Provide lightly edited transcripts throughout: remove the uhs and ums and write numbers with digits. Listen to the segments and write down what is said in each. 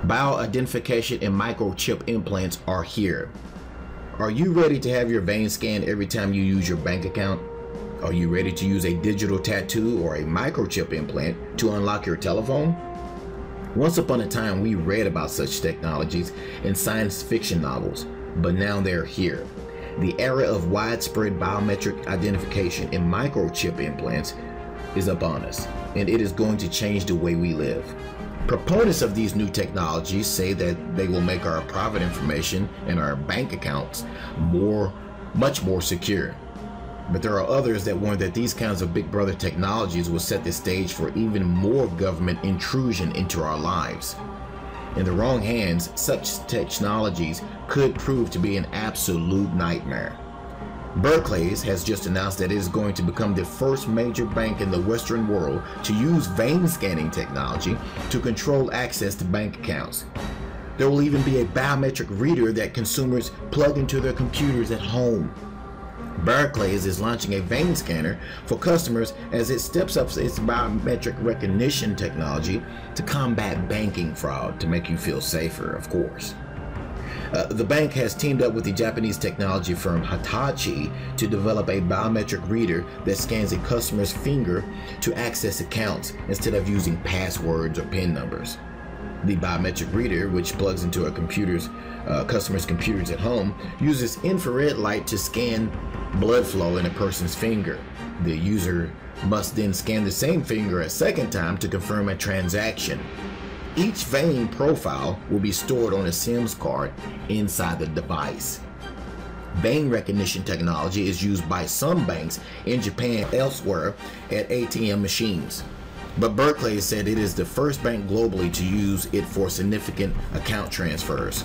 Bioidentification and microchip implants are here. Are you ready to have your vein scanned every time you use your bank account? Are you ready to use a digital tattoo or a microchip implant to unlock your telephone? Once upon a time, we read about such technologies in science fiction novels, but now they're here. The era of widespread biometric identification and microchip implants is upon us, and it is going to change the way we live. Proponents of these new technologies say that they will make our private information and our bank accounts much more secure. But there are others that warn that these kinds of big brother technologies will set the stage for even more government intrusion into our lives. In the wrong hands, such technologies could prove to be an absolute nightmare. Barclays has just announced that it is going to become the first major bank in the Western world to use vein scanning technology to control access to bank accounts. There will even be a biometric reader that consumers plug into their computers at home. Barclays is launching a vein scanner for customers as it steps up its biometric recognition technology to combat banking fraud, to make you feel safer, of course. The bank has teamed up with the Japanese technology firm Hitachi to develop a biometric reader that scans a customer's finger to access accounts instead of using passwords or PIN numbers. The biometric reader, which plugs into a customer's computers at home, uses infrared light to scan blood flow in a person's finger. The user must then scan the same finger a second time to confirm a transaction. Each vein profile will be stored on a SIM card inside the device. Vein recognition technology is used by some banks in Japan and elsewhere at ATM machines. But Barclays said it is the first bank globally to use it for significant account transfers.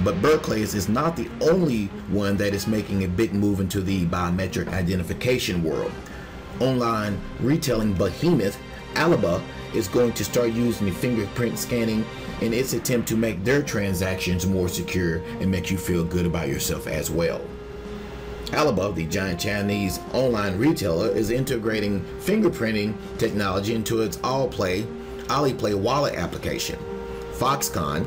But Barclays is not the only one that is making a big move into the biometric identification world. Online retailing behemoth Alibaba is going to start using the fingerprint scanning in its attempt to make their transactions more secure and make you feel good about yourself as well. Alibaba, the giant Chinese online retailer, is integrating fingerprinting technology into its Alipay wallet application. Foxconn,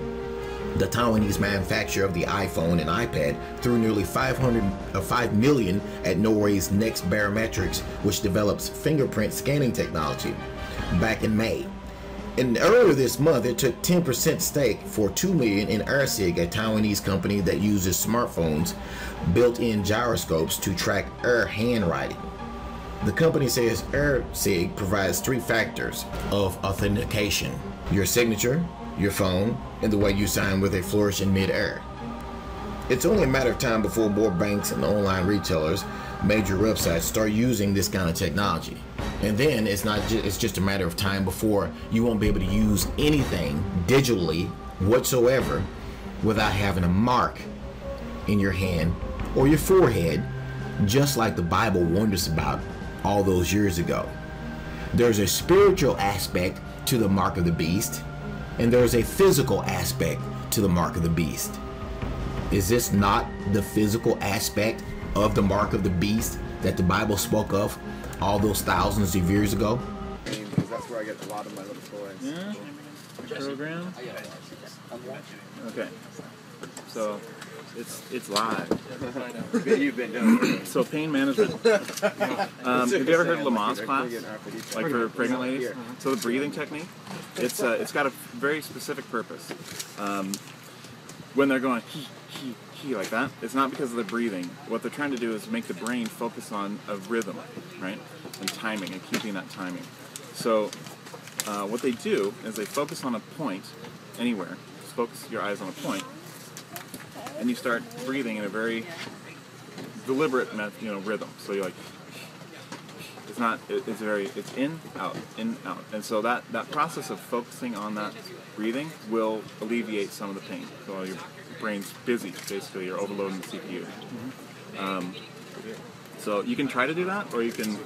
the Taiwanese manufacturer of the iPhone and iPad, threw nearly $5 million at Norway's Next Biometrics, which develops fingerprint scanning technology, back in May. And earlier this month, it took 10% stake for $2 million in AirSig, a Taiwanese company that uses smartphones built-in gyroscopes to track air handwriting. The company says AirSig provides 3 factors of authentication: your signature, your phone, and the way you sign with a flourish in mid-air. It's only a matter of time before more banks and online retailers, major websites, start using this kind of technology. And then it's just a matter of time before you won't be able to use anything digitally whatsoever without having a mark in your hand or your forehead, just like the Bible warned us about all those years ago. There's a spiritual aspect to the mark of the beast, and there's a physical aspect to the mark of the beast. Is this not the physical aspect of the mark of the beast that the Bible spoke of all those thousands of years ago? Because that's where I get a lot of my little toys. Yeah? Program? Okay. So, it's live. You've been doing it. So, pain management. Have you ever heard of Lamaze class? Like for pregnant ladies? So, the breathing technique, it's got a very specific purpose. When they're going he like that, it's not because of the breathing. What they're trying to do is make the brain focus on a rhythm, right? And timing, and keeping that timing. So what they do is they focus on a point anywhere. Just focus your eyes on a point, and you start breathing in a very deliberate rhythm. So you're like, it's in, out, and so that process of focusing on that breathing will alleviate some of the pain. So while your brain's busy, basically, you're overloading the CPU. So you can try to do that, or you can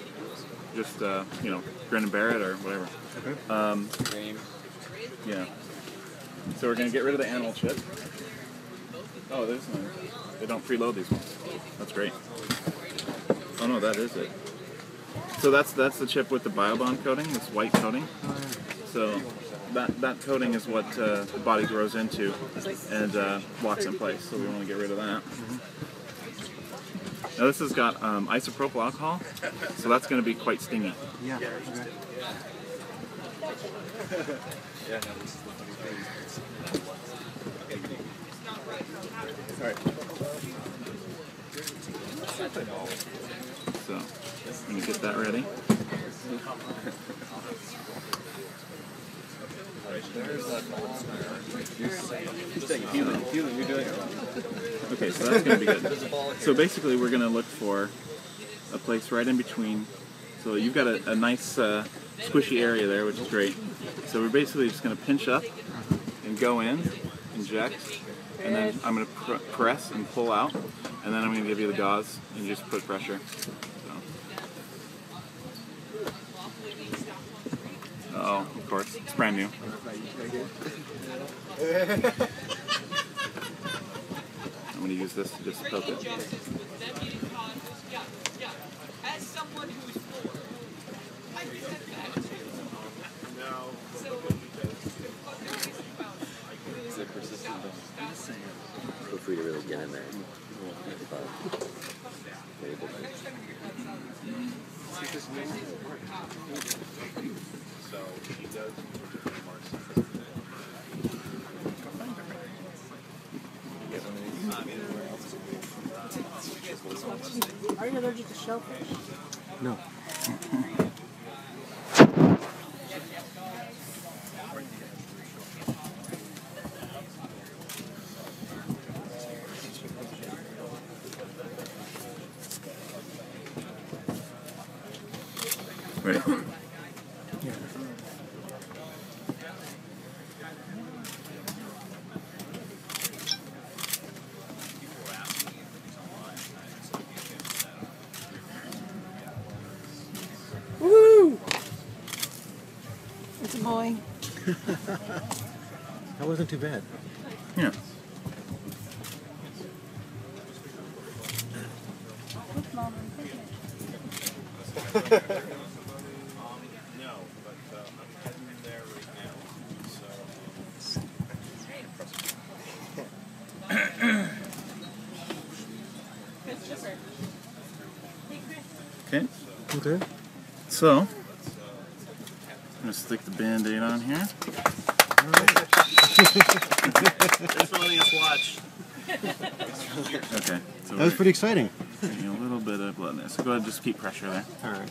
just grin and bear it, or whatever. Yeah. So we're gonna get rid of the animal chip. Oh, this one. They don't preload these ones. That's great. Oh no, that is it. So that's the chip with the biobond coating, this white coating. So that coating is what the body grows into and locks in place. So we want to get rid of that. Now this has got isopropyl alcohol, so that's going to be quite stingy. Yeah. Okay. Sorry. So I'm going to get that ready. You're doing it wrong. Okay, so that's going to be good. So basically we're going to look for a place right in between. So you've got a nice squishy area there, which is great. So we're basically just going to pinch up and go in, inject, and then I'm going to press and pull out, and then I'm going to give you the gauze and just put pressure. Oh, of course, it's brand new. I'm going to use this to just poke it. Feel free to really get in there. Are you allergic to shellfish? No. Ready? Woo! It's a boy. That wasn't too bad. Yeah. Okay. Okay. So, I'm going to stick the Band-Aid on here. Thanks for letting us watch. Okay. So That was pretty exciting. we're getting a little bit of blood in there. So go ahead and just keep pressure there. All right.